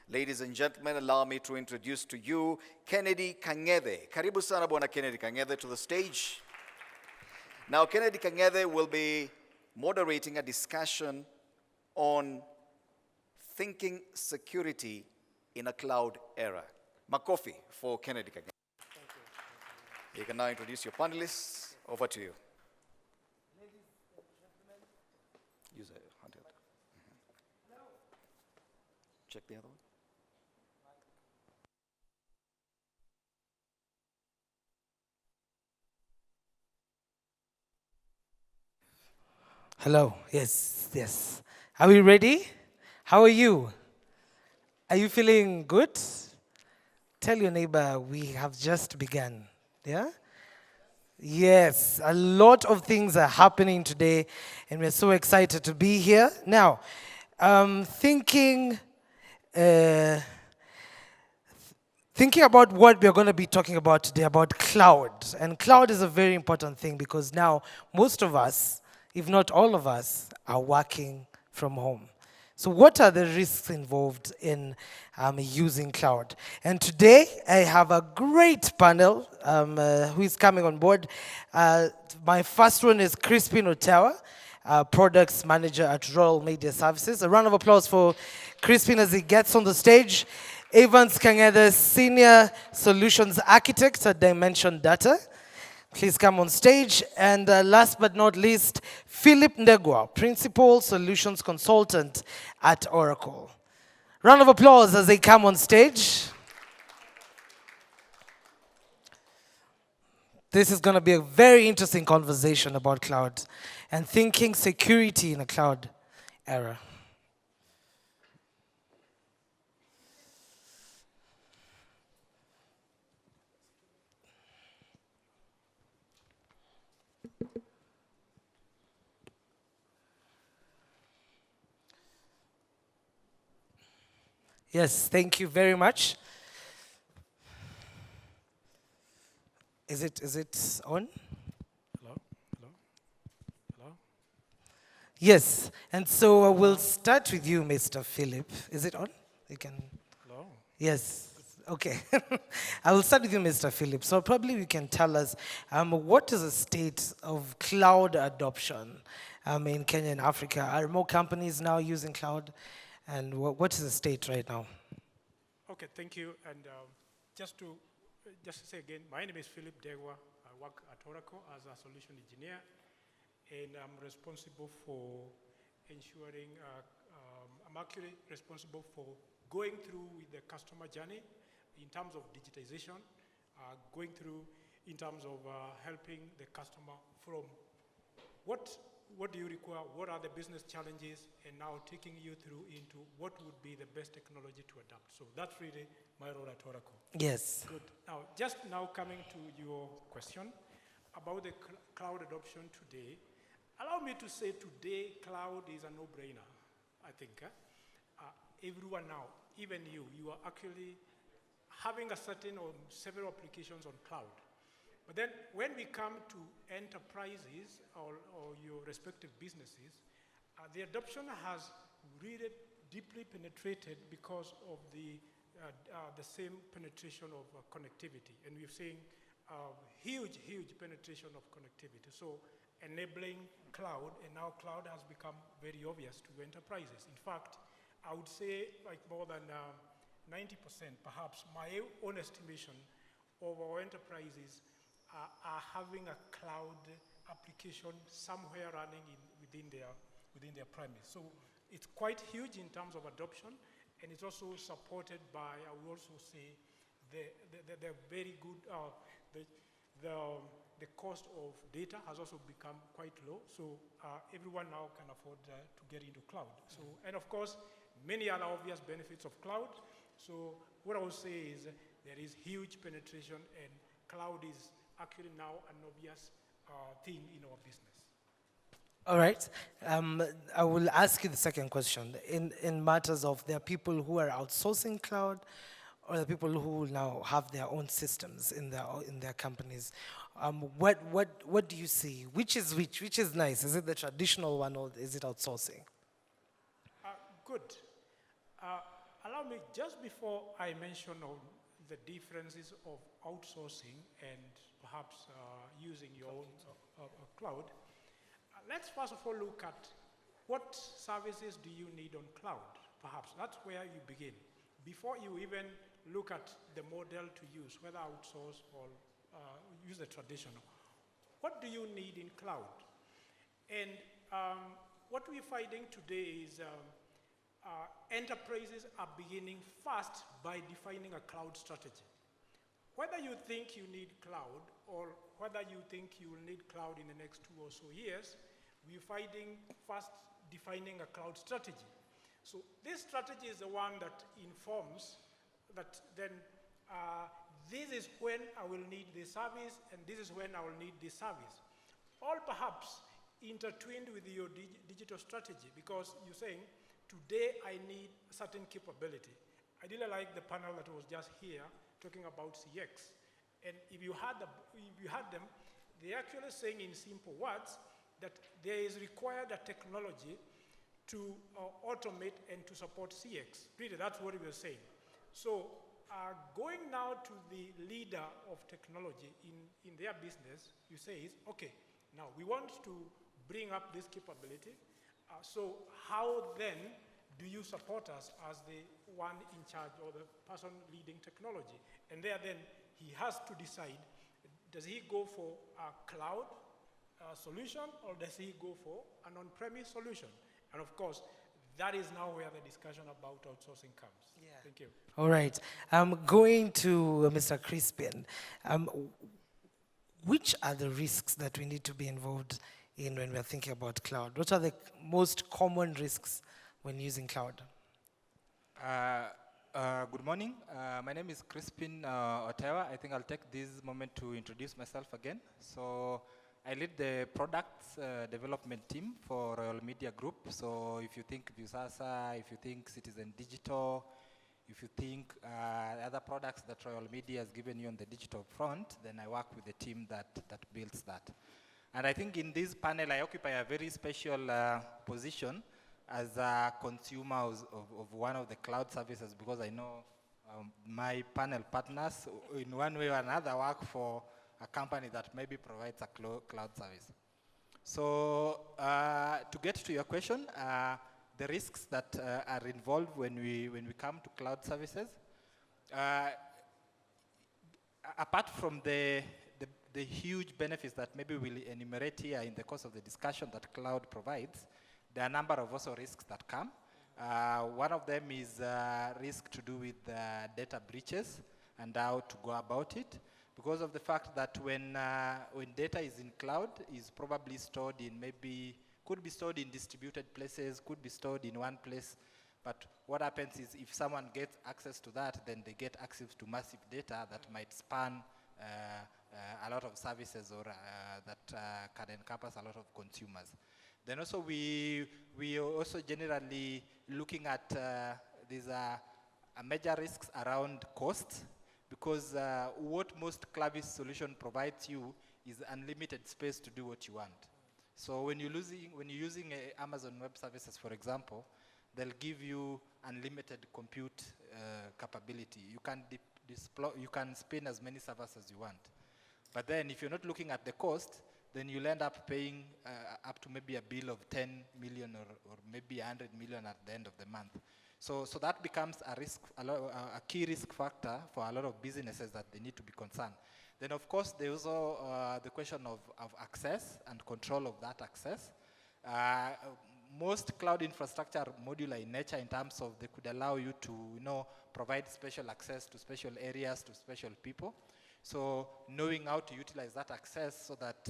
Ladies and gentlemen, allow me to introduce to you Kennedy Kang'ethe. Karibu sana Bwana Kennedy Kang'ethe to the stage. Now, Kennedy Kang'ethe will be moderating a discussion on thinking security in a cloud era. Makofi for Kennedy Kang'ethe. Thank you. You can now introduce your panelists. Over to you. Ladies and gentlemen. Use a handheld. Check the other one. Hello. Yes. Are we ready? How are you? Are you feeling good? Tell your neighbor we have just begun. Yeah? Yes, a lot of things are happening today, and we're so excited to be here. Now, thinking about what we're going to be talking about today, about cloud. And cloud is a very important thing because now most of us, if not all of us, are working from home. So what are the risks involved in using cloud? And today I have a great panel who is coming on board. My first one is Crispin Otawa, Products Manager at Royal Media Services. A round of applause for Crispin as he gets on the stage. Evans Kang'ethe, Senior Solutions Architect at Dimension Data. Please come on stage. And last but not least, Philip Ndegwa, Principal Solutions Consultant at Oracle. Round of applause as they come on stage. This is going to be a very interesting conversation about cloud and thinking security in a cloud era. Yes, thank you very much. Is it on? Hello? Yes, and so we'll start with you, Mr. Philip. Is it on? You can. Hello. Yes. Okay. I will start with you, Mr. Philip. So probably you can tell us what is the state of cloud adoption in Kenya and Africa? Are more companies now using cloud? And what is the state right now? Okay, thank you. And just to say again, my name is Philip Ndegwa. I work at Oracle as a solution engineer, and I'm responsible for ensuring, I'm actually responsible for going through with the customer journey in terms of digitization, going through in terms of helping the customer from what do you require, what are the business challenges, and now taking you through into what would be the best technology to adapt. So that's really my role at Oracle. Yes. Good. Now, just now coming to your question about the cloud adoption today, allow me to say today cloud is a no-brainer, I think. Everyone now, even you are actually having a certain or several applications on cloud. But then when we come to enterprises or your respective businesses, the adoption has really deeply penetrated because of the same penetration of connectivity. And we've seen huge penetration of connectivity. So enabling cloud, and now cloud has become very obvious to enterprises. In fact, I would say like more than 90%, perhaps, my own estimation of our enterprises are having a cloud application somewhere running within their premise. So it's quite huge in terms of adoption, and it's also supported by, I would also say, the very good, the cost of data has also become quite low. So everyone now can afford to get into cloud. So, and of course, many other obvious benefits of cloud. So what I would say is there is huge penetration, and cloud is actually now an obvious thing in our business. All right. I will ask you the second question. In matters of there are people who are outsourcing cloud, or the people who now have their own systems in their companies. What do you see? Which is which? Which is nice? Is it the traditional one, or is it outsourcing? Good. allow me, just before I mention on the differences of outsourcing and perhaps using your own cloud, let's first of all look at what services do you need on cloud? Perhaps that's where you begin. Before you even look at the model to use, whether outsource or use the traditional, what do you need in cloud? And what we're finding today is enterprises are beginning first by defining a cloud strategy. Whether you think you need cloud or whether you think you will need cloud in the next 2 or so years, we're finding first defining a cloud strategy. So this strategy is the one that informs that then this is when I will need this service and this is when I will need this service. All perhaps intertwined with your digital strategy, because you're saying, today I need a certain capability. I really like the panel that was just here talking about CX. And if you had them, they're actually saying in simple words that there is required a technology to automate and to support CX. Really, that's what we were saying. So going now to the leader of technology in their business, you say is, okay, now we want to bring up this capability. So how then do you support us as the one in charge or the person leading technology? And there then he has to decide, does he go for a cloud solution or does he go for an on-premise solution? And of course, that is now where the discussion about outsourcing comes. Yeah. Thank you. All right. Going to Mr. Crispin, which are the risks that we need to be involved in when we're thinking about cloud? What are the most common risks when using cloud? Good morning. My name is Crispin Otewa. I think I'll take this moment to introduce myself again. So I lead the products development team for Royal Media Group. So if you think Visasa, if you think Citizen Digital, if you think other products that Royal Media has given you on the digital front, then I work with the team that builds that. And I think in this panel, I occupy a very special position as a consumer of one of the cloud services, because I know my panel partners, in one way or another, work for a company that maybe provides a cloud service. So to get to your question, the risks that are involved when we come to cloud services, apart from the huge benefits that maybe we'll enumerate here in the course of the discussion that cloud provides, there are a number of also risks that come. One of them is risk to do with data breaches and how to go about it, because of the fact that when data is in cloud, is probably stored in could be stored in distributed places, could be stored in one place. But what happens is if someone gets access to that, then they get access to massive data that might span a lot of services or that can encompass a lot of consumers. Then also we are also generally looking at these major risks around cost, because what most cloud solution provides you is unlimited space to do what you want. So when you're using Amazon Web Services, for example, they'll give you unlimited compute capability. You can spin as many servers as you want. But then if you're not looking at the cost, then you'll end up paying up to maybe a bill of 10 million or maybe 100 million at the end of the month. So that becomes a key risk factor for a lot of businesses that they need to be concerned. Then of course there's also the question of access and control of that access. Most cloud infrastructure are modular in nature in terms of they could allow you to provide special access to special areas, to special people. So knowing how to utilize that access so that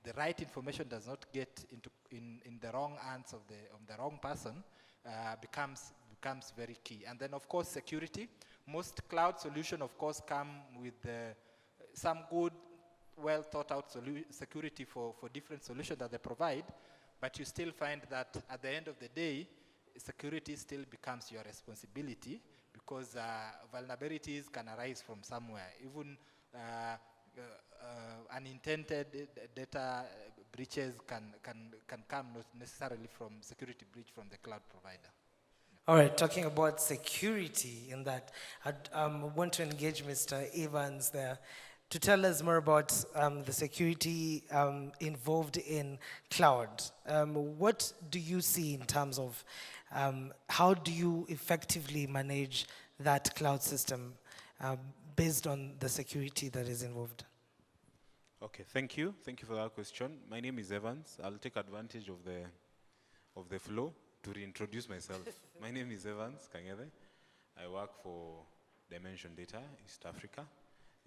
the right information does not get in the wrong hands of the wrong person becomes very key. And then of course security. Most cloud solutions of course come with some good, well thought out security for different solutions that they provide, but you still find that at the end of the day, security still becomes your responsibility, because vulnerabilities can arise from somewhere. Even unintended data breaches can come not necessarily from security breach from the cloud provider. All right, talking about security in that, I want to engage Mr. Evans there to tell us more about the security involved in cloud. What do you see in terms of how do you effectively manage that cloud system based on the security that is involved? Okay, thank you. Thank you for that question. My name is Evans. I'll take advantage of the flow to reintroduce myself. My name is Evans Kangede. I work for Dimension Data East Africa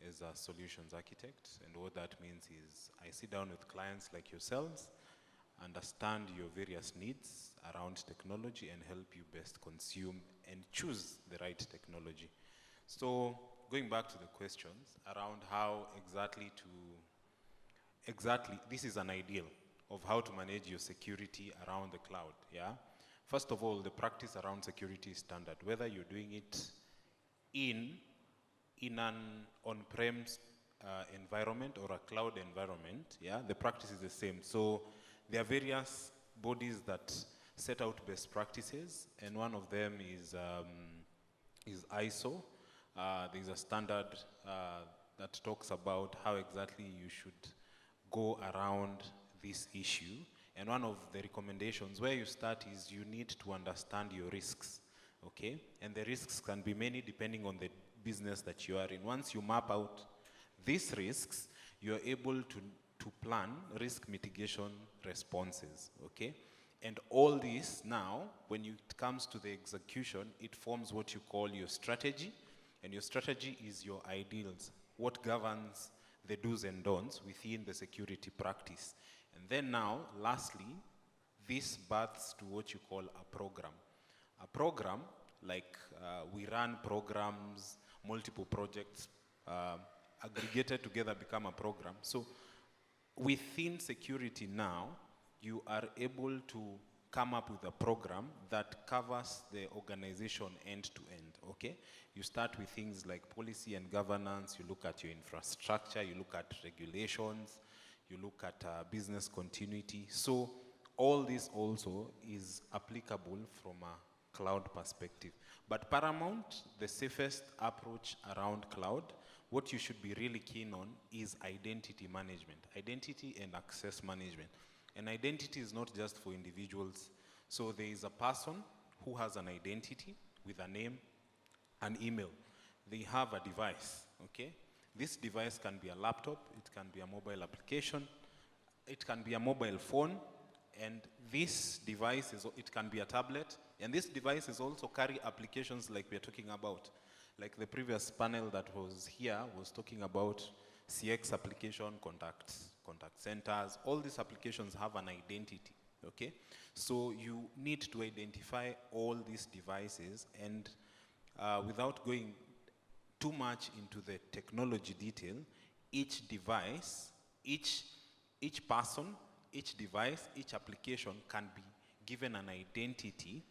as a solutions architect. And what that means is I sit down with clients like yourselves, understand your various needs around technology and help you best consume and choose the right technology. So going back to the questions around how exactly, this is an ideal of how to manage your security around the cloud, yeah? First of all, the practice around security is standard. Whether you're doing it in an on-prem environment or a cloud environment, yeah, the practice is the same. So there are various bodies that set out best practices, and one of them is ISO. There's a standard that talks about how exactly you should go around this issue. And one of the recommendations where you start is you need to understand your risks, okay? And the risks can be many depending on the business that you are in. Once you map out these risks, you are able to plan risk mitigation responses, okay? And all this now, when it comes to the execution, it forms what you call your strategy. And your strategy is your ideals, what governs the do's and don'ts within the security practice. And then now, lastly, this births to what you call a program. A program, like we run programs, multiple projects, aggregated together become a program. So within security now, you are able to come up with a program that covers the organization end to end, okay? You start with things like policy and governance, you look at your infrastructure, you look at regulations, you look at business continuity. So all this also is applicable from a cloud perspective. But paramount, the safest approach around cloud, what you should be really keen on is identity management, identity and access management. And identity is not just for individuals. So there is a person who has an identity with a name, an email. They have a device, okay? This device can be a laptop, it can be a mobile application, it can be a mobile phone, and this device, it can be a tablet, and this device is also carry applications like we're talking about. Like the previous panel that was here was talking about CX application, contact centers. All these applications have an identity, okay? So you need to identify all these devices, and without going too much into the technology detail, each device, each person, each device, each application can be given an identity,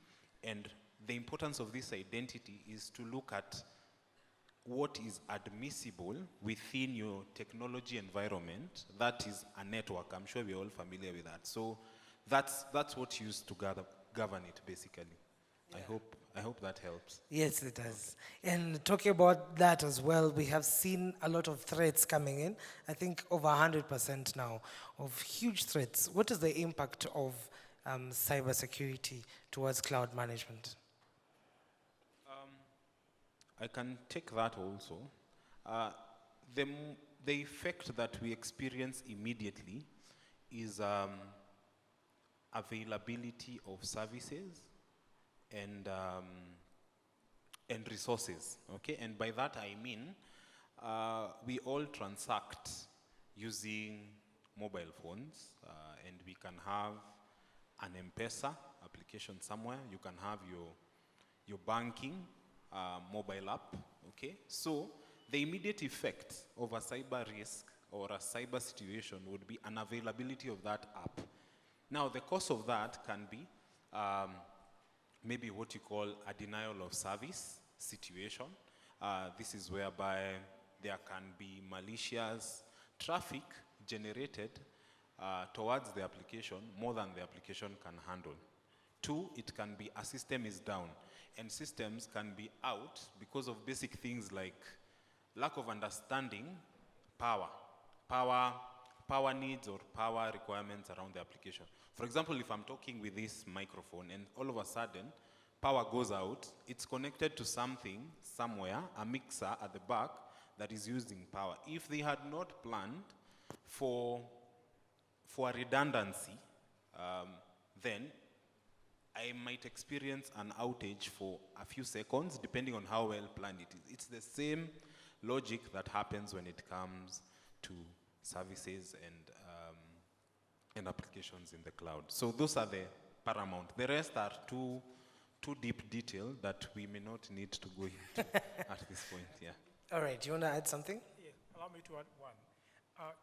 and the importance of this identity is to look at what is admissible within your technology environment. That is a network. I'm sure we're all familiar with that. So that's what you use to govern it, basically. Yeah. I hope that helps. Yes, it does. And talking about that as well, we have seen a lot of threats coming in. I think over 100% now of huge threats. What is the impact of cybersecurity towards cloud management? I can take that also. The effect that we experience immediately is availability of services and resources, okay? And by that I mean, we all transact using mobile phones, and we can have an M-Pesa application somewhere. You can have your banking mobile app, okay? So the immediate effect of a cyber risk or a cyber situation would be unavailability of that app. Now, the cause of that can be maybe what you call a denial of service situation. This is whereby there can be malicious traffic generated towards the application more than the application can handle. Two, it can be a system is down. And systems can be out because of basic things like lack of understanding power needs or power requirements around the application. For example, if I'm talking with this microphone and all of a sudden power goes out, it's connected to something somewhere, a mixer at the back that is using power. If they had not planned for a redundancy, then I might experience an outage for a few seconds, depending on how well planned it is. It's the same logic that happens when it comes to services and applications in the cloud. So those are the paramount. The rest are too deep detail that we may not need to go into at this point. Yeah. All right, you want to add something? Yeah, allow me to add one.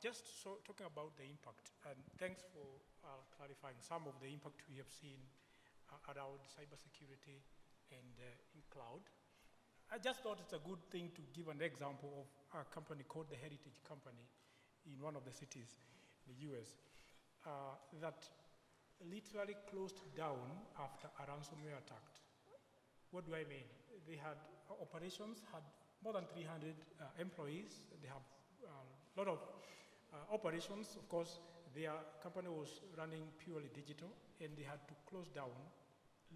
Just so talking about the impact, and thanks for clarifying some of the impact we have seen around cybersecurity and in cloud. I just thought it's a good thing to give an example of a company called the Heritage Company in one of the cities in the US that literally closed down after a ransomware attack. What do I mean? They had operations, had more than 300 employees. They have a lot of operations. Of course, their company was running purely digital, and they had to close down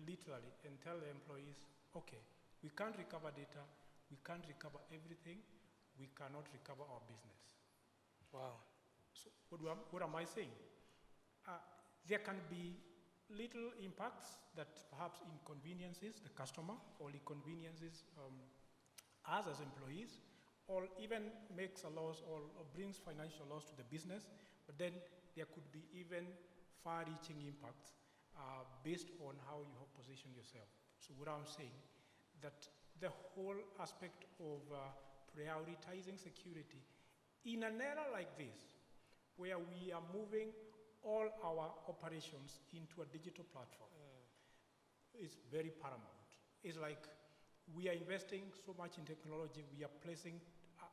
literally and tell the employees, okay, we can't recover data, we can't recover everything, we cannot recover our business. Wow. So what am I saying? There can be little impacts that perhaps inconveniences the customer or inconveniences us as employees, or even makes a loss or brings financial loss to the business, but then there could be even far-reaching impacts based on how you have positioned yourself. So what I'm saying, that the whole aspect of prioritizing security in an era like this, where we are moving all our operations into a digital platform, is very paramount. It's like we are investing so much in technology, we are placing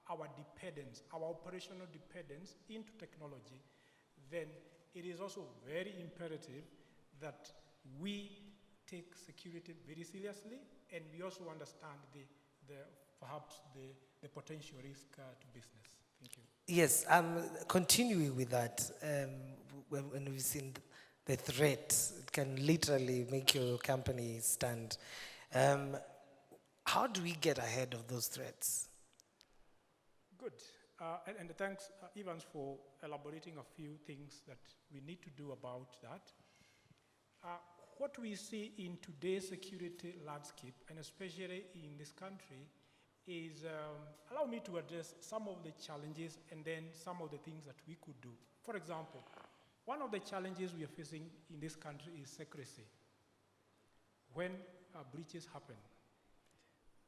our dependence, our operational dependence into technology, then it is also very imperative that we take security very seriously, and we also understand perhaps the potential risk to business. Thank you. Yes, continuing with that, when we've seen the threat, it can literally make your company stand. How do we get ahead of those threats? Good. And thanks, Evans, for elaborating a few things that we need to do about that. What we see in today's security landscape, and especially in this country, is, allow me to address some of the challenges and then some of the things that we could do. For example, one of the challenges we are facing in this country is secrecy. When breaches happen.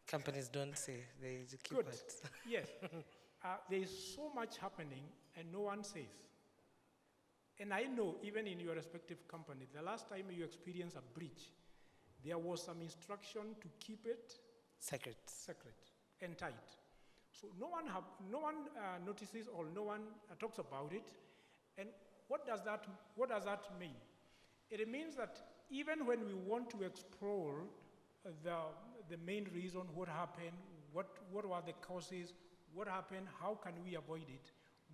Companies don't say, they just keep Good. it. Yes. There is so much happening and no one says. And I know, even in your respective company, the last time you experienced a breach, there was some instruction to keep it secret and tight. So no one notices or no one talks about it. And what does that mean? It means that even when we want to explore the main reason, what happened, what were the causes, what happened, how can we avoid it,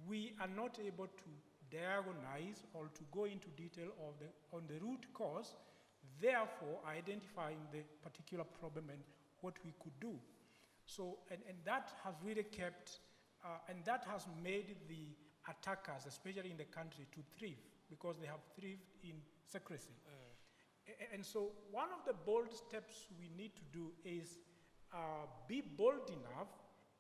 we are not able to diagnose or to go into detail on the root cause, therefore identifying the particular problem and what we could do. So, and that has really kept, and that has made the attackers, especially in the country, to thrive, because they have thrived in secrecy. And so one of the bold steps we need to do is be bold enough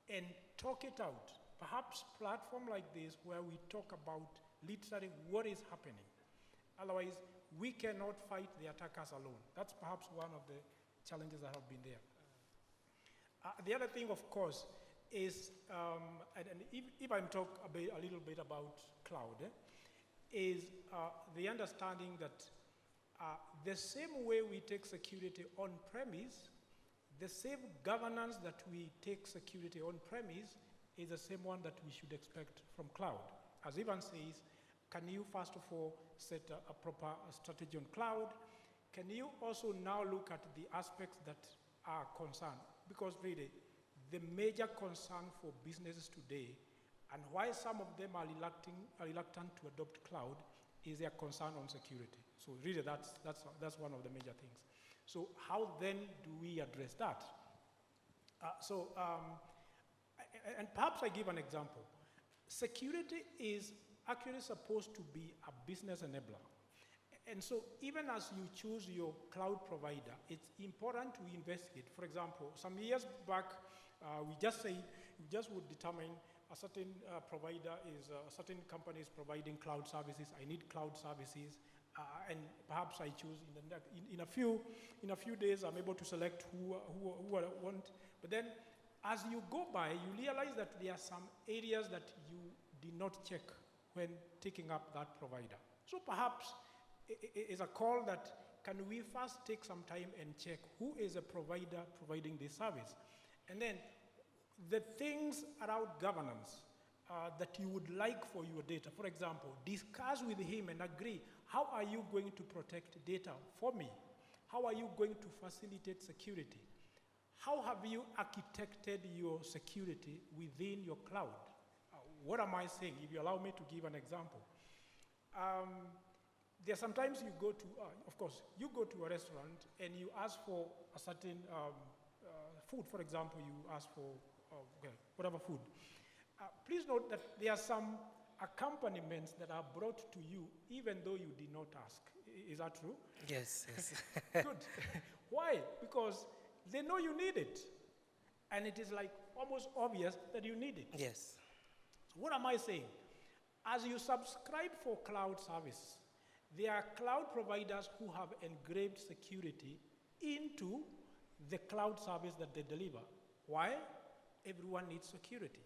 and talk it out. Perhaps platform like this where we talk about literally what is happening. Otherwise, we cannot fight the attackers alone. That's perhaps one of the challenges that have been there. The other thing, of course, is, and if I'm talking a little bit about cloud, is the understanding that the same way we take security on-premise, the same governance that we take security on-premise is the same one that we should expect from cloud. As Ivan says, can you first of all set a proper strategy on cloud? can you also now look at the aspects that are concerned? Because really, the major concern for businesses today, and why some of them are reluctant to adopt cloud, is their concern on security. So really, that's one of the major things. So how then do we address that? And perhaps I give an example. Security is actually supposed to be a business enabler. And so even as you choose your cloud provider, it's important to investigate. For example, some years back, we just would determine a certain provider is, a certain company is providing cloud services. I need cloud services. And perhaps I choose in a few days, I'm able to select who I want. But then as you go by, you realize that there are some areas that you did not check when taking up that provider. So perhaps it's a call that, can we first take some time and check who is a provider providing this service? And then the things around governance that you would like for your data. For example, discuss with him and agree, how are you going to protect data for me? How are you going to facilitate security? How have you architected your security within your cloud? What am I saying? If you allow me to give an example. There are sometimes you go to, of course, you go to a restaurant and you ask for a certain food. For example, you ask for whatever food. Please note that there are some accompaniments that are brought to you even though you did not ask. Is that true? Yes. Good. Why? Because they know you need it. And it is like almost obvious that you need it. Yes. So what am I saying? As you subscribe for cloud service, there are cloud providers who have engraved security into the cloud service that they deliver. Why? Everyone needs security.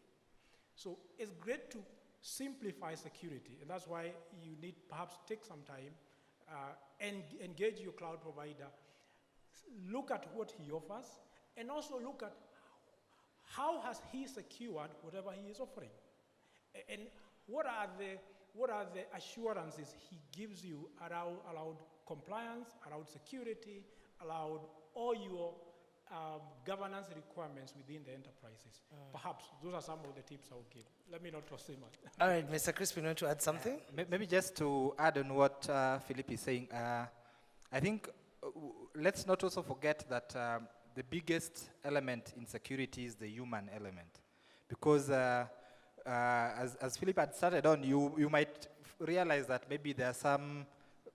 So it's great to simplify security, and that's why you need perhaps take some time and engage your cloud provider, look at what he offers, and also look at how has he secured whatever he is offering, and what are the assurances he gives you around compliance, around security, around all your governance requirements within the enterprises. Perhaps those are some of the tips I would give. Let me not say much. All right, Mr. Crispin, you want to add something? Maybe just to add on what Philip is saying, I think let's not also forget that the biggest element in security is the human element. Because as Philip had started on, you might realize that maybe there are some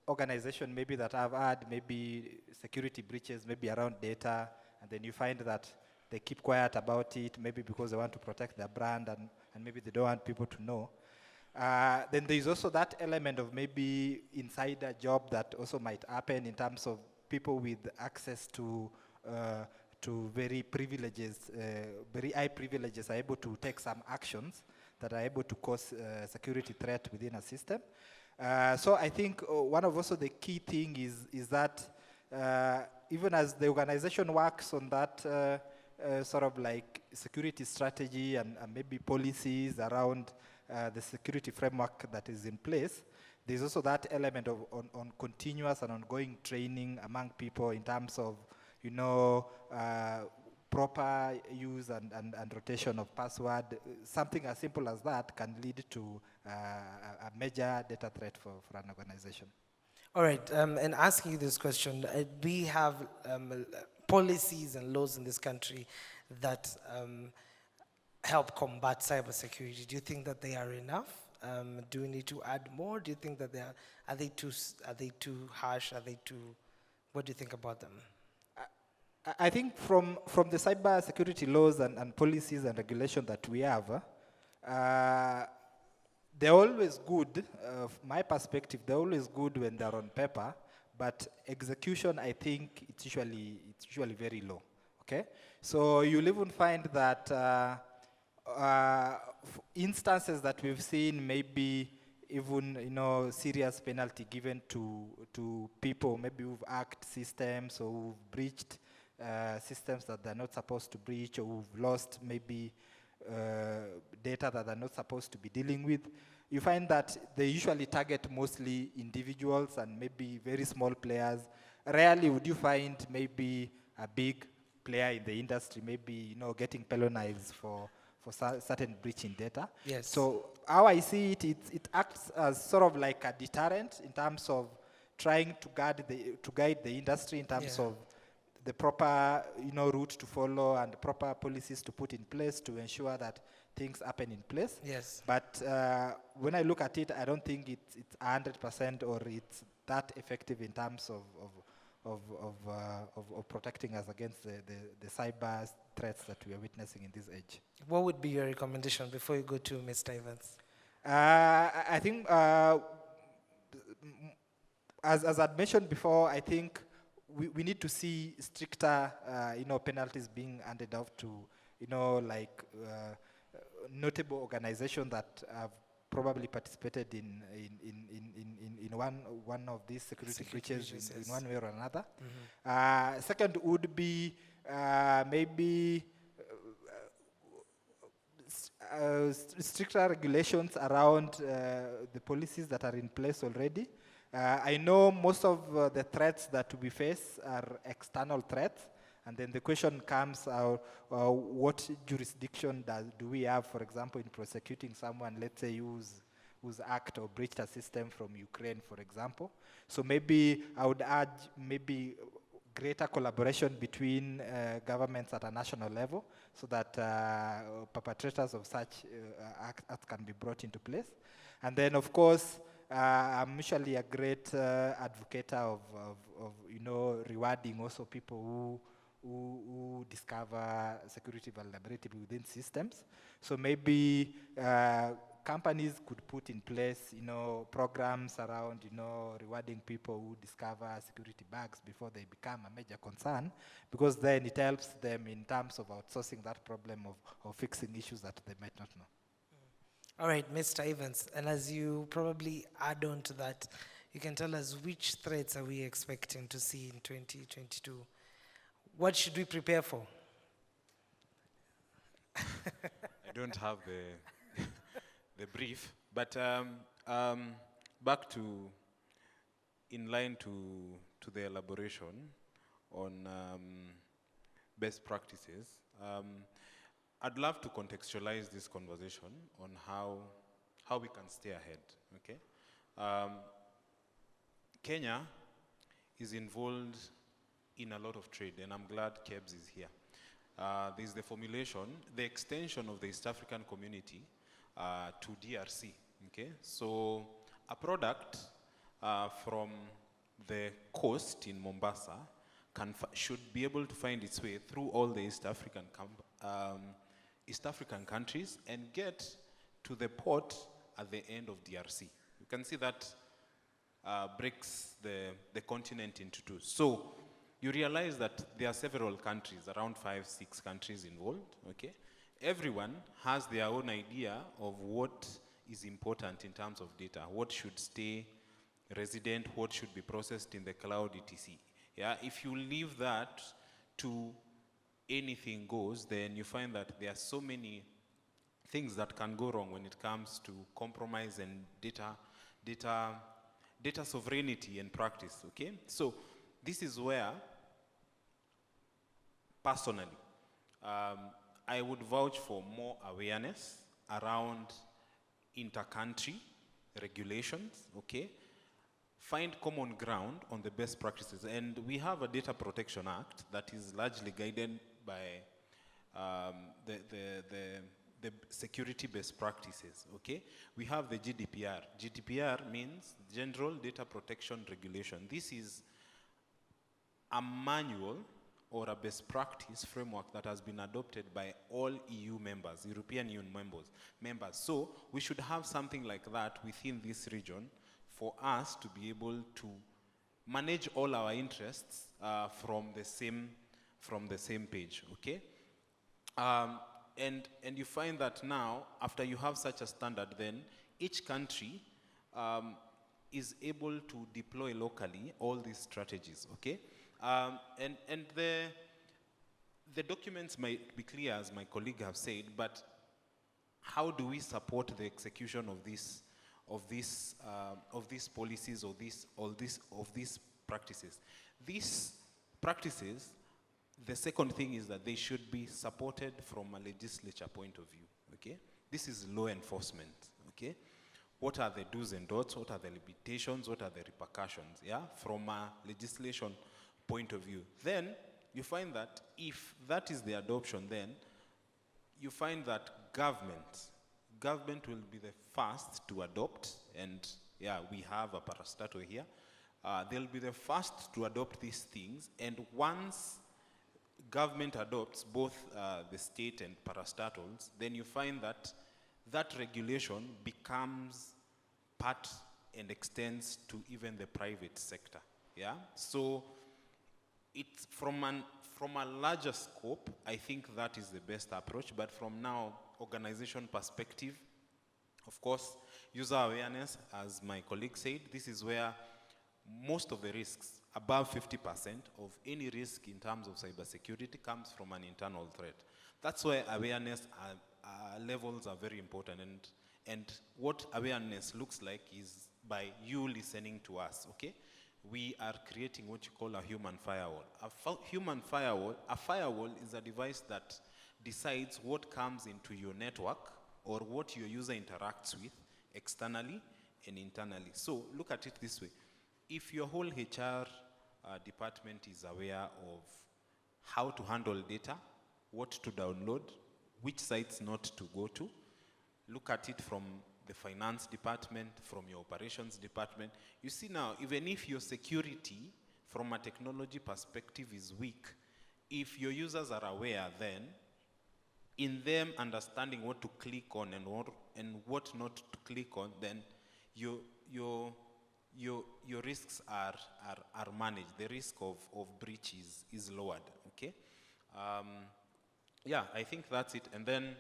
organizations maybe that have had maybe security breaches maybe around data, and then you find that they keep quiet about it, maybe because they want to protect their brand and maybe they don't want people to know. Then there is also that element of maybe insider job that also might happen in terms of people with access to very high privileges are able to take some actions that are able to cause security threat within a system. So I think one of also the key thing is that even as the organization works on that sort of like security strategy and maybe policies around the security framework that is in place, there's also that element of on continuous and ongoing training among people in terms of, proper use and rotation of password. Something as simple as that can lead to a major data threat for an organization. All right, and asking you this question, we have policies and laws in this country that help combat cybersecurity. Do you think that they are enough? Do we need to add more? Do you think that are they too harsh? What do you think about them? I think from the cyber security laws and policies and regulations that we have, they're always good. From my perspective, they're always good when they're on paper, but execution, I think, it's usually very low. Okay, so you'll even find that instances that we've seen, maybe even serious penalty given to people maybe who've hacked systems or who've breached systems that they're not supposed to breach, or who've lost maybe data that they're not supposed to be dealing with. You find that they usually target mostly individuals and maybe very small players rarely would you find maybe a big player in the industry, maybe, getting penalized for certain breach in data. Yes. So how I see it, it acts as sort of like a deterrent in terms of trying to guide the industry in terms Yeah. of the proper, route to follow and proper policies to put in place to ensure that things happen in place. Yes. But when I look at it, I don't think it's 100% or it's that effective in terms of protecting us against the cyber threats that we are witnessing in this age. What would be your recommendation before you go to Mr. Evans? I think, as I'd mentioned before, I think we need to see stricter, penalties being handed out to, notable organizations that have probably participated in one of these security breaches in yes. one way or another. Second would be maybe stricter regulations around the policies that are in place already. I know most of the threats that we face are external threats, and then the question comes, what jurisdiction do we have, for example, in prosecuting someone, let's say, who's hacked or breached a system from Ukraine, for example. So maybe I would urge maybe greater collaboration between governments at a national level so that perpetrators of such acts can be brought into place. And then, of course, I'm usually a great advocate of rewarding also people who discover security vulnerability within systems. So maybe companies could put in place, programs around, rewarding people who discover security bugs before they become a major concern, because then it helps them in terms of outsourcing that problem of fixing issues that they might not know. All right, Mr. Evans, and as you probably add on to that, you can tell us which threats are we expecting to see in 2022? What should we prepare for? I don't have the brief, but back to, in line to the elaboration on best practices, I'd love to contextualize this conversation on how we can stay ahead, okay? Kenya is involved in a lot of trade, and I'm glad Kebs is here. There's the formulation, the extension of the East African community to DRC, okay? So a product from the coast in Mombasa should be able to find its way through all the East African countries and get to the port at the end of DRC. You can see that breaks the continent into two. So you realize that there are several countries, around 5-6 countries involved, okay? Everyone has their own idea of what is important in terms of data, what should stay resident, what should be processed in the cloud, etc. Yeah, if you leave that to anything goes, then you find that there are so many things that can go wrong when it comes to compromise and data sovereignty and practice, okay? So this is where, personally, I would vouch for more awareness around inter-country regulations, okay? Find common ground on the best practices. And we have a Data Protection Act that is largely guided by the security best practices, okay? We have the GDPR. GDPR means General Data Protection Regulation. This is a manual or a best practice framework that has been adopted by all EU members, European Union members. So we should have something like that within this region for us to be able to manage all our interests from the same page, okay? And you find that now, after you have such a standard, then each country is able to deploy locally all these strategies, okay? And the documents might be clear, as my colleague have said, but how do we support the execution of these policies, of these practices. These practices, the second thing is that they should be supported from a legislature point of view, okay? This is law enforcement, okay? What are the do's and don'ts? What are the limitations? What are the repercussions, yeah? From a legislation point of view. Then you find that if that is the adoption, then you find that government will be the first to adopt, and yeah, we have a parastatal here. They'll be the first to adopt these things, and once government adopts both the state and parastatals, then you find that that regulation becomes part and extends to even the private sector, yeah? So it's from a larger scope, I think that is the best approach, but from now, organization perspective, of course, user awareness, as my colleague said, this is where most of the risks, above 50% of any risk in terms of cybersecurity comes from an internal threat. That's why awareness levels are very important, and what awareness looks like is by you listening to us, okay? We are creating what you call a human firewall. A firewall is a device that decides what comes into your network or what your user interacts with externally and internally. So look at it this way. If your whole HR department is aware of how to handle data, what to download, which sites not to go to, look at it from the finance department, from your operations department. You see now, even if your security from a technology perspective is weak, if your users are aware, then in them understanding what to click on and what not to click on, then your risks are managed. The risk of breach is lowered, okay? Yeah, I think that's it. And then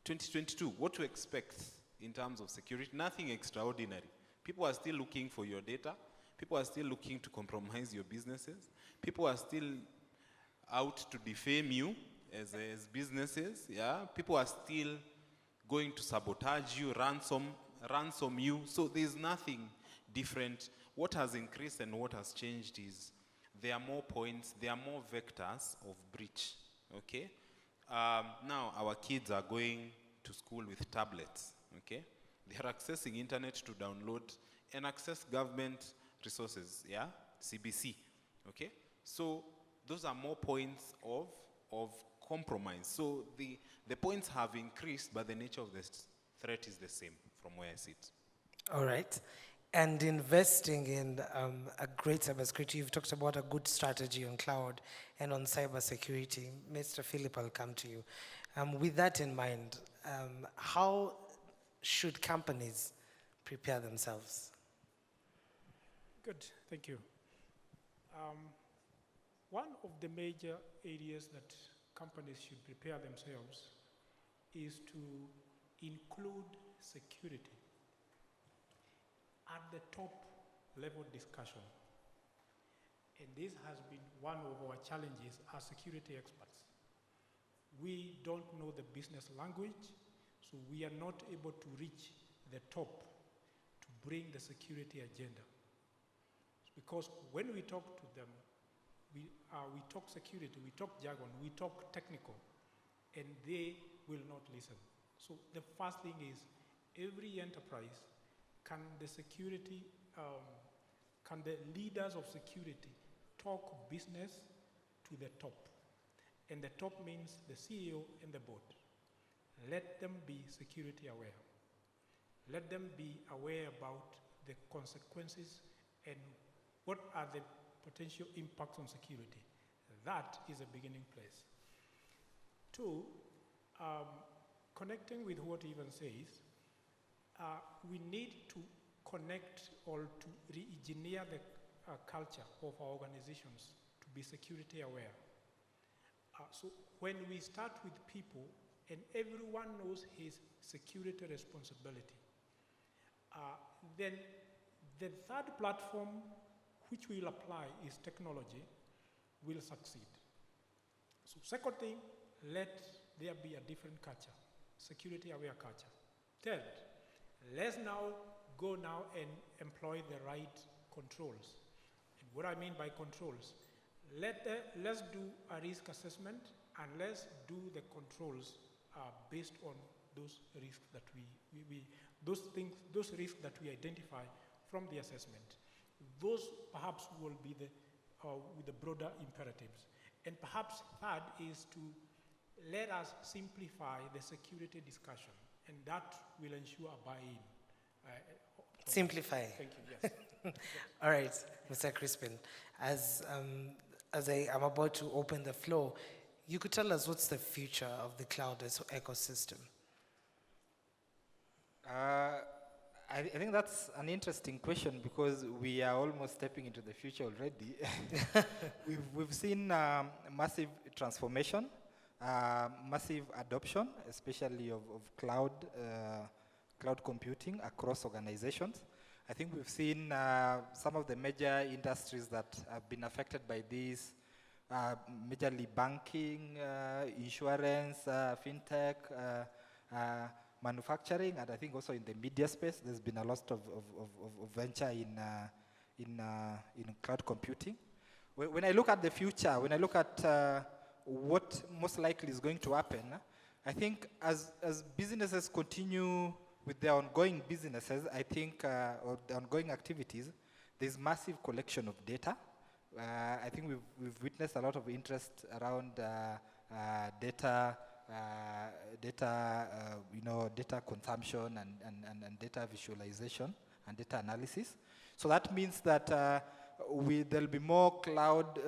2022, what to expect in terms of security? Nothing extraordinary. People are still looking for your data. People are still looking to compromise your businesses. People are still out to defame you as businesses, yeah? People are still going to sabotage you, ransom you. So there's nothing different. What has increased and what has changed is there are more points, there are more vectors of breach, okay? Now our kids are going to school with tablets, okay? They are accessing internet to download and access government resources, yeah? CBC, okay? So those are more points of compromise. So the points have increased, but the nature of the threat is the same from where I sit. All right. And investing in a great cybersecurity, you've talked about a good strategy on cloud and on cybersecurity. Mr. Philip, I'll come to you. With that in mind, how should companies prepare themselves? Good, thank you. One of the major areas that companies should prepare themselves is to include security at the top level discussion. And this has been one of our challenges as security experts. We don't know the business language, so we are not able to reach the top to bring the security agenda. Because when we talk to them, we talk security, we talk jargon, we talk technical, and they will not listen. So the first thing is, every enterprise, can the leaders of security talk business to the top? And the top means the CEO and the board. Let them be security aware. Let them be aware about the consequences and what are the potential impacts on security. That is a beginning place. Two, connecting with what Ivan says, we need to connect or to re-engineer the culture of our organizations to be security aware. So when we start with people and everyone knows his security responsibility, then the third platform which we'll apply is technology will succeed. So second thing, let there be a different culture, security aware culture. Third, let's now go and employ the right controls. What I mean by controls, let's do a risk assessment and let's do the controls based on those risks that those risks that we identify from the assessment. Those perhaps will be with the broader imperatives. And perhaps third is to let us simplify the security discussion, and that will ensure a buy-in. Simplify. Thank you, yes. All right, Mr. Crispin. As I am about to open the floor, you could tell us what's the future of the cloud ecosystem? I think that's an interesting question because we are almost stepping into the future already. we've seen massive transformation, massive adoption, especially of cloud computing across organizations. I think we've seen some of the major industries that have been affected by this, majorly banking, insurance, fintech, manufacturing, and I think also in the media space, there's been a lot of venture in cloud computing. When I look at the future, when I look at what most likely is going to happen, I think as businesses continue with their ongoing businesses, I think, or the ongoing activities, there's massive collection of data. I think we've witnessed a lot of interest around data consumption and data visualization and data analysis. So that means that there'll be more cloud,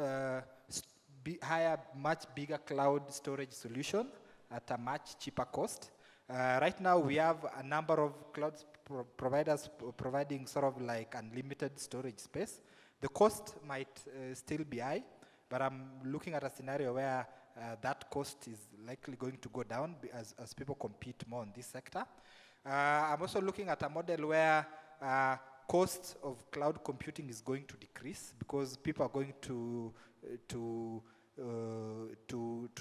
much bigger cloud storage solution at a much cheaper cost. Right now, we have a number of cloud providers providing sort of like unlimited storage space. The cost might still be high, but I'm looking at a scenario where that cost is likely going to go down as people compete more in this sector. I'm also looking at a model where cost of cloud computing is going to decrease because people are going to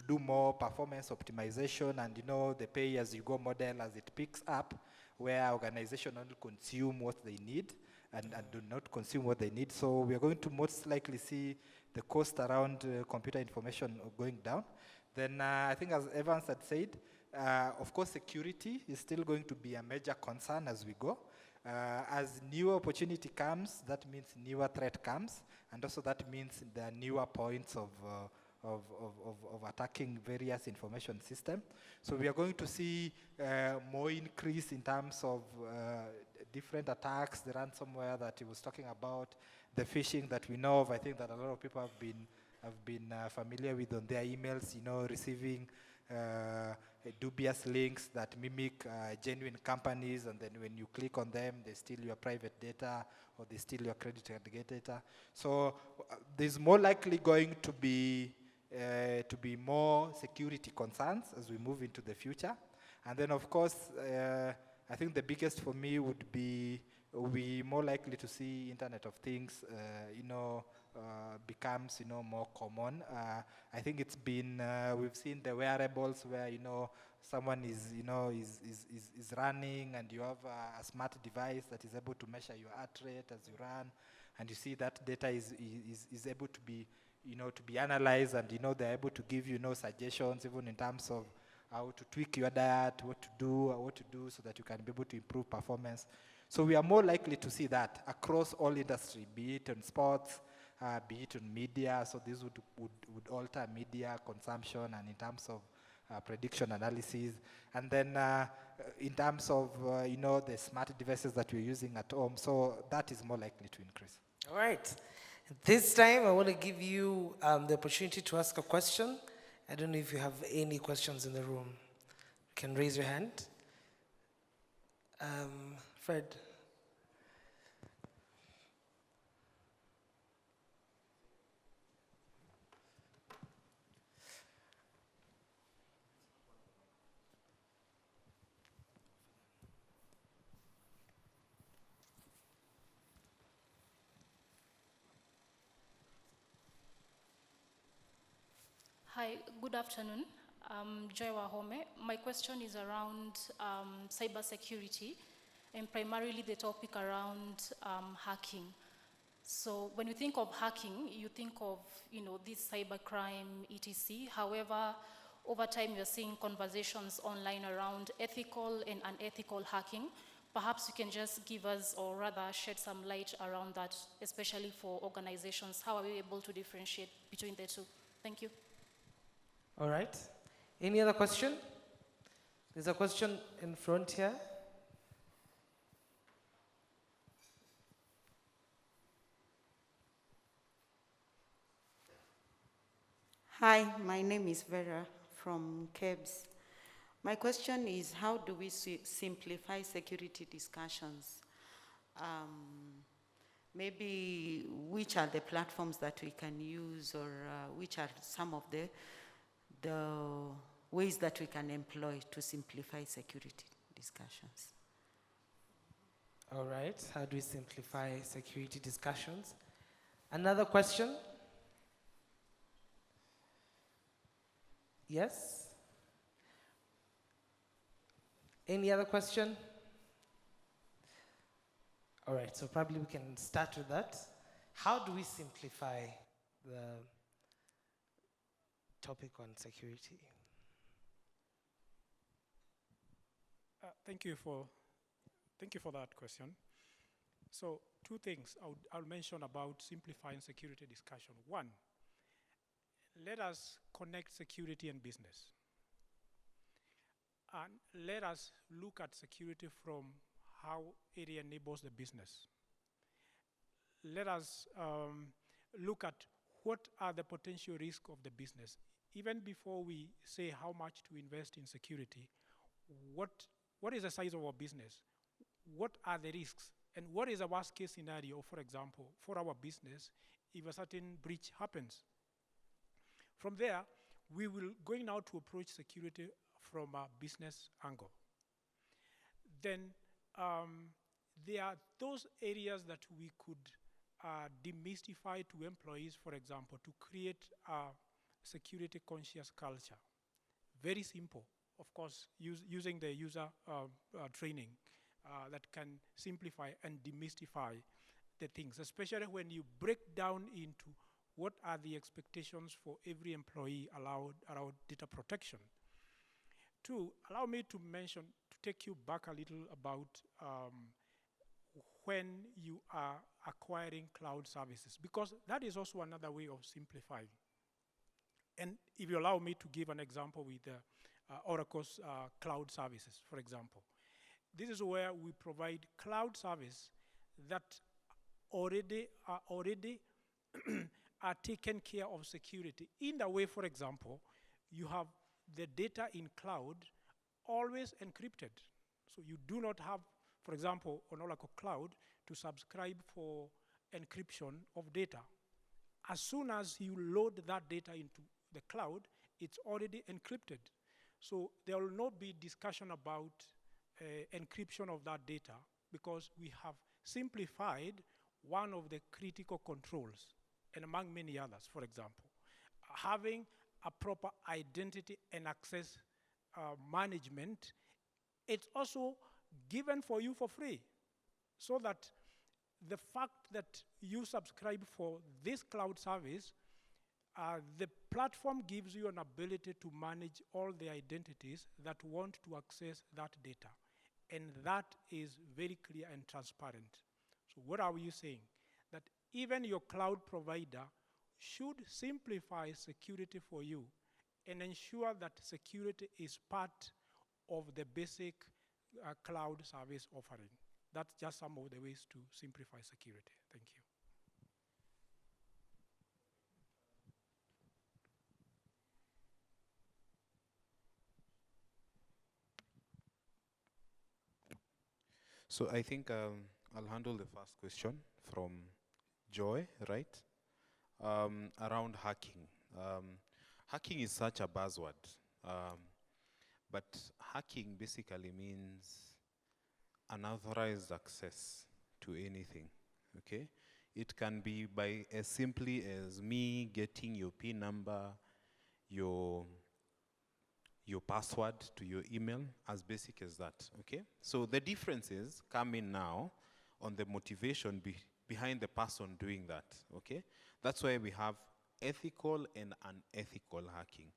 do more performance optimization, and the pay-as-you-go model as it picks up, where organizations only consume what they need and do not consume what they need. So we are going to most likely see the cost around computer information going down. Then I think, as Evans had said, of course security is still going to be a major concern as we go. As newer opportunity comes, that means newer threat comes, and also that means there are newer points of attacking various information systems. So we are going to see more increase in terms of different attacks, the ransomware that he was talking about, the phishing that we know of. I think that a lot of people have been familiar with on their emails, receiving dubious links that mimic genuine companies, and then when you click on them, they steal your private data or they steal your credit card data. So there's more likely going to be more security concerns as we move into the future. And then, of course, I think the biggest for me would be more likely to see Internet of Things, becomes, more common. I think it's been, we've seen the wearables where, someone is running and you have a smart device that is able to measure your heart rate as you run, and you see that data is able to be, to be analyzed, and, they're able to give you, suggestions, even in terms of how to tweak your diet, what to do so that you can be able to improve performance. So we are more likely to see that across all industry, be it in sports, be it in media. So this would alter media consumption, and in terms of prediction analysis. And then in terms of, the smart devices that we're using at home. So that is more likely to increase. All right. This time, I want to give you the opportunity to ask a question. I don't know if you have any questions in the room. You can raise your hand. Fred. Hi, good afternoon. I'm Joy Wahome. My question is around cybersecurity, and primarily the topic around hacking. So when you think of hacking, you think of, this cybercrime, etc. However, over time, you're seeing conversations online around ethical and unethical hacking. Perhaps you can just give us, or rather shed some light around that, especially for organizations. How are we able to differentiate between the two? Thank you. All right. Any other question? There's a question in front here. Hi, my name is Vera from KEBS. My question is, how do we simplify security discussions? Maybe which are the platforms that we can use, or which are some of the ways that we can employ to simplify security discussions? All right. How do we simplify security discussions? Another question? Yes? Any other question? All right, so probably we can start with that. How do we simplify the topic on security? Thank you for that question. So 2 things I'll mention about simplifying security discussion. 1, let us connect security and business. And let us look at security from how it enables the business. Let us look at what are the potential risks of the business. Even before we say how much to invest in security, what is the size of our business? What are the risks? And what is the worst case scenario, for example, for our business if a certain breach happens? From there, we will going now to approach security from a business angle. Then there are those areas that we could demystify to employees, for example, to create a security conscious culture. Very simple, of course, using the user training that can simplify and demystify the things, especially when you break down into what are the expectations for every employee around data protection. 2, allow me to mention, to take you back a little about when you are acquiring cloud services, because that is also another way of simplifying. And if you allow me to give an example with Oracle's cloud services, for example. This is where we provide cloud service that already are taken care of security. In the way, for example, you have the data in cloud always encrypted. So you do not have, for example, on Oracle Cloud, to subscribe for encryption of data. As soon as you load that data into the cloud, it's already encrypted. So there will not be discussion about encryption of that data, because we have simplified one of the critical controls, and among many others, for example, having a proper identity and access management. It's also given for you for free, so that the fact that you subscribe for this cloud service, the platform gives you an ability to manage all the identities that want to access that data. And that is very clear and transparent. So what are you saying? That even your cloud provider should simplify security for you and ensure that security is part of the basic cloud service offering. That's just some of the ways to simplify security. Thank you. So I think I'll handle the first question from Joy, right? Around hacking. Hacking is such a buzzword, but hacking basically means unauthorized access to anything, okay? It can be by as simply as me getting your PIN number, your password to your email, as basic as that, okay? So the differences come in now on the motivation behind the person doing that, okay? That's why we have ethical and unethical hacking.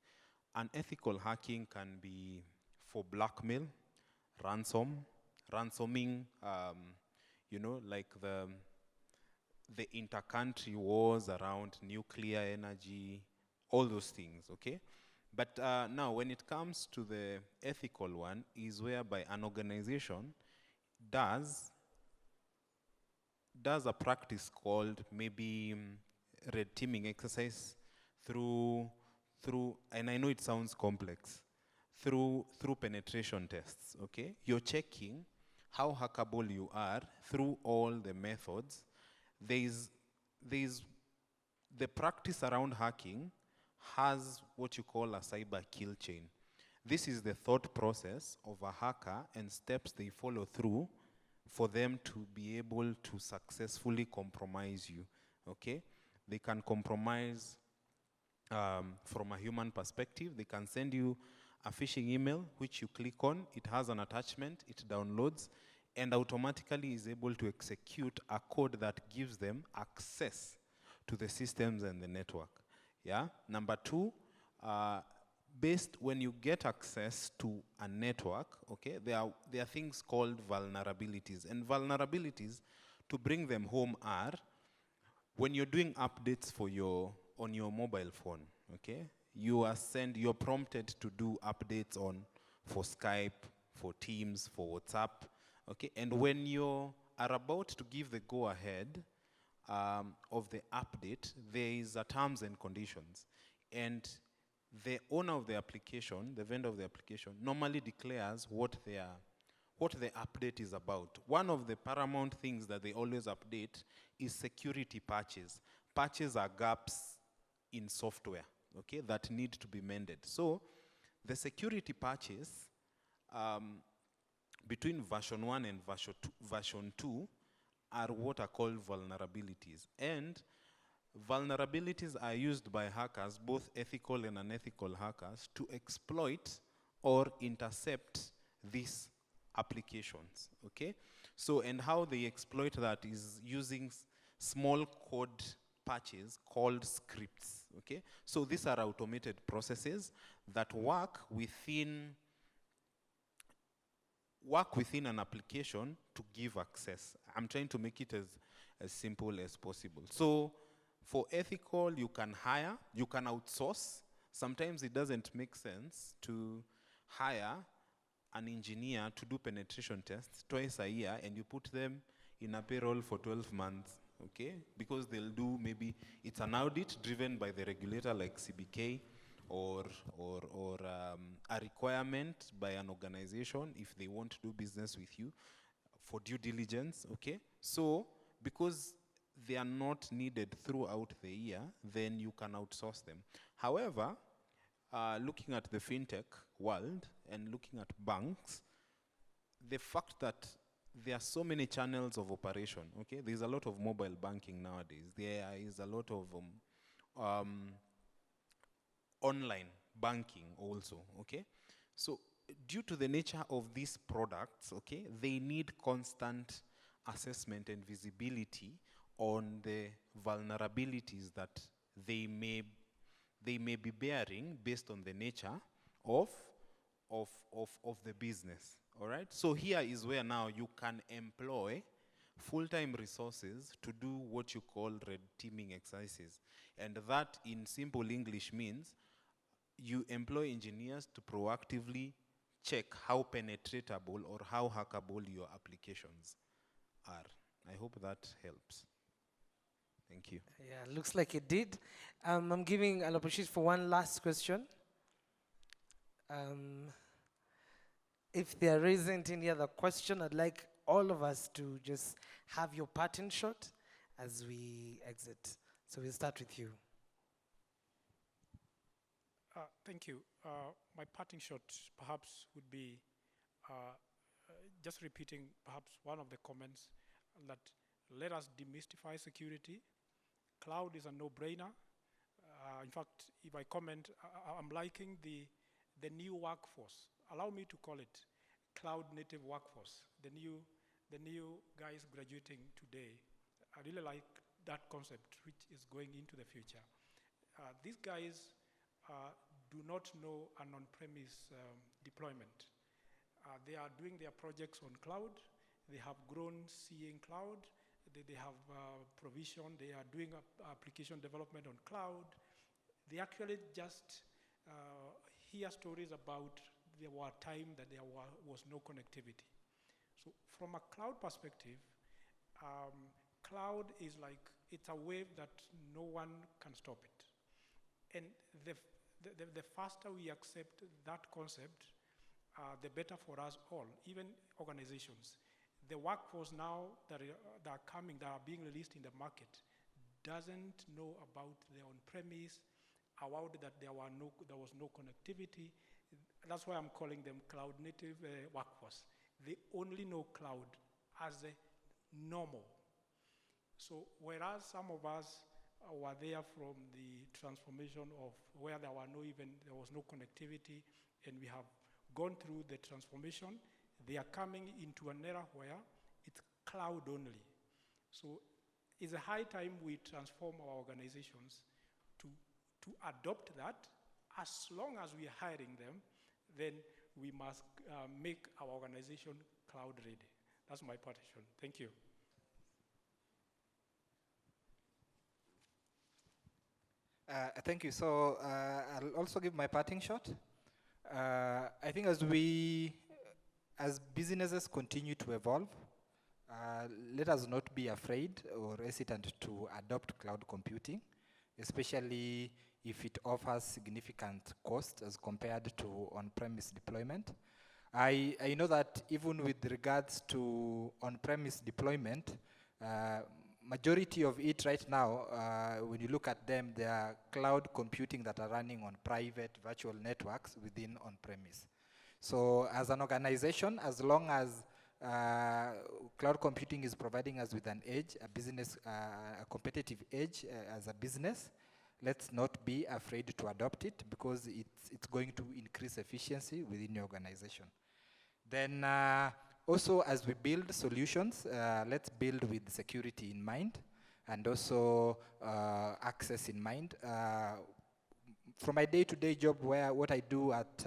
Unethical hacking can be for blackmail, ransoming, you know, like the intercountry wars around nuclear energy, all those things, okay? But now, when it comes to the ethical one, is whereby an organization does a practice called maybe red teaming exercise through, and I know it sounds complex, through penetration tests, okay? You're checking how hackable you are through all the methods. There's the practice around hacking has what you call a cyber kill chain. This is the thought process of a hacker and steps they follow through for them to be able to successfully compromise you, okay? They can compromise from a human perspective. They can send you a phishing email, which you click on, it has an attachment, it downloads, and automatically is able to execute a code that gives them access to the systems and the network. Yeah. Number two, based when you get access to a network, okay, there are things called vulnerabilities. And vulnerabilities, to bring them home, are when you're doing updates on your mobile phone, okay, you're prompted to do updates for Skype, for Teams, for WhatsApp, okay, and when you are about to give the go-ahead of the update, there is a terms and conditions, and the owner of the application, the vendor of the application, normally declares what the update is about. One of the paramount things that they always update is security patches. Patches are gaps in software, okay, that need to be mended. So the security patches between version 1 and version 2 are what are called vulnerabilities. And vulnerabilities are used by hackers, both ethical and unethical hackers, to exploit or intercept these applications, okay? So, and how they exploit that is using small code patches called scripts, okay? So these are automated processes that work within an application to give access. I'm trying to make it as simple as possible. So for ethical, you can hire, you can outsource. Sometimes it doesn't make sense to hire an engineer to do penetration tests twice a year and you put them in a payroll for 12 months, okay? Because they'll do, maybe it's an audit driven by the regulator like CBK, or a requirement by an organization if they want to do business with you for due diligence, okay? So because they are not needed throughout the year, then you can outsource them. However, looking at the fintech world and looking at banks, the fact that there are so many channels of operation, okay? There's a lot of mobile banking nowadays. There is a lot of online banking also, okay? So due to the nature of these products, okay, they need constant assessment and visibility on the vulnerabilities that they may be bearing based on the nature of the business, all right? So here is where now you can employ full-time resources to do what you call red teaming exercises. And that in simple English means you employ engineers to proactively check how penetratable or how hackable your applications are. I hope that helps. Thank you. Yeah, looks like it did. I'm giving an opportunity for one last question. If there isn't any other question, I'd like all of us to just have your parting shot as we exit. So we'll start with you. Thank you. My parting shot perhaps would be just repeating perhaps one of the comments that let us demystify security. Cloud is a no-brainer. In fact, if I comment, I'm liking the new workforce. Allow me to call it cloud native workforce. The new guys graduating today I really like that concept, which is going into the future. These guys do not know an on-premise deployment. They are doing their projects on cloud. They have grown seeing cloud. They have provision. They are doing application development on cloud. They actually just hear stories about there were time that there was no connectivity. So from a cloud perspective, cloud is like, it's a wave that no one can stop it. And the faster we accept that concept, the better for us all, even organizations. The workforce now that are coming, that are being released in the market, doesn't know about the on-premise, about that there was no connectivity. That's why I'm calling them cloud-native workforce. They only know cloud as a normal. So whereas some of us were there from the transformation of where there was no connectivity, and we have gone through the transformation, they are coming into an era where it's cloud only. So it's a high time we transform our organizations to adopt that. As long as we are hiring them, then we must make our organization cloud ready. That's my partition. Thank you. Thank you. So I'll also give my parting shot. I think as businesses continue to evolve, let us not be afraid or hesitant to adopt cloud computing, especially if it offers significant cost as compared to on-premise deployment. I know that even with regards to on-premise deployment, majority of it right now, when you look at them, they are cloud computing that are running on private virtual networks within on-premise. So as an organization, as long as cloud computing is providing us with an edge, a competitive edge as a business, let's not be afraid to adopt it, because it's going to increase efficiency within your organization. Then also, as we build solutions, let's build with security in mind, and also access in mind. From my day-to-day job, what I do at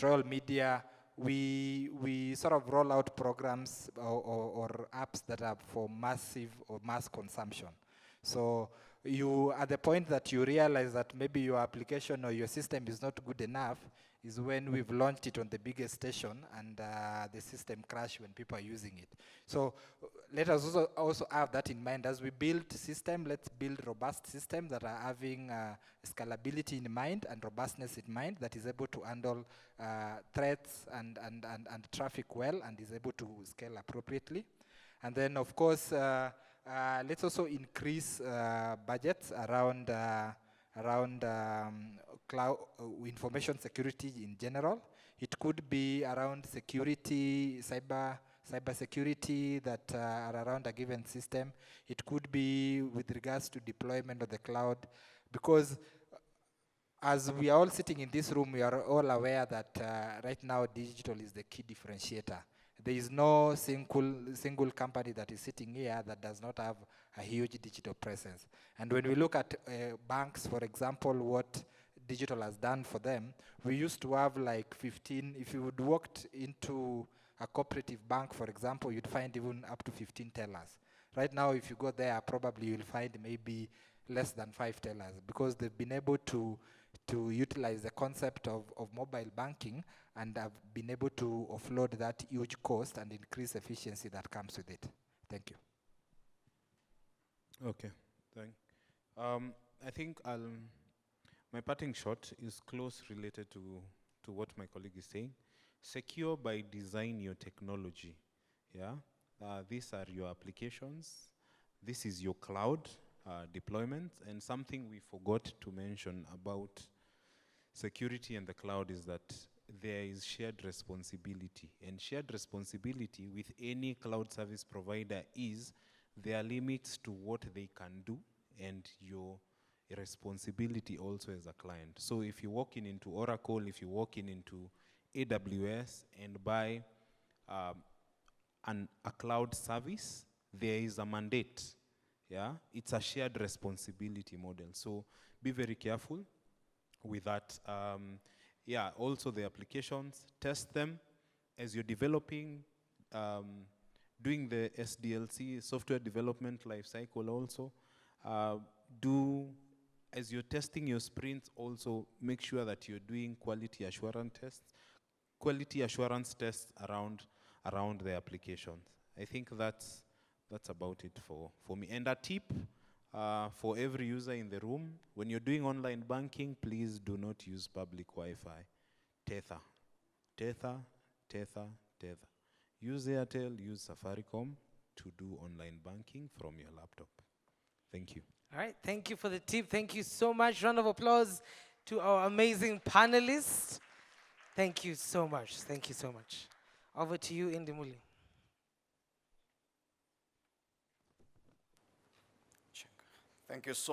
Royal Media, we sort of roll out programs or apps that are for massive or mass consumption. So you, at the point that you realize that maybe your application or your system is not good enough, is when we've launched it on the biggest station, and the system crashes when people are using it. So let us also have that in mind. As we build system, let's build robust systems that are having scalability in mind and robustness in mind, that is able to handle threats and traffic well, and is able to scale appropriately. And then, of course, let's also increase budgets around cloud information security in general. It could be around security, cyber security that are around a given system. It could be with regards to deployment of the cloud, because as we are all sitting in this room, we are all aware that right now digital is the key differentiator. There is no single company that is sitting here that does not have a huge digital presence. And when we look at banks, for example, what digital has done for them, we used to have like 15, if you would walked into a cooperative bank, for example, you'd find even up to 15 tellers. Right now, if you go there, probably you'll find maybe less than 5 tellers, because they've been able to utilize the concept of mobile banking, and have been able to offload that huge cost and increase efficiency that comes with it. Thank you. Okay, I think my parting shot is close related to what my colleague is saying. Secure by design your technology. Yeah, these are your applications. This is your cloud deployment. And something we forgot to mention about security and the cloud is that there is shared responsibility. And shared responsibility with any cloud service provider is there are limits to what they can do, and your responsibility also as a client. So if you walk into Oracle, if you walk into AWS and buy a cloud service, there is a mandate. Yeah, it's a shared responsibility model. So be very careful with that. Yeah, also the applications, test them as you're developing, doing the SDLC, software development lifecycle also. As you're testing your sprints, also make sure that you're doing quality assurance tests around the applications. I think that's about it for me. And a tip for every user in the room, when you're doing online banking, please do not use public Wi-Fi. Tether. Use Airtel, use Safaricom to do online banking from your laptop. Thank you. All right, thank you for the tip. Thank you so much. Round of applause to our amazing panelists. Thank you so much. Thank you so much. Over to you, Indimuli. Thank you so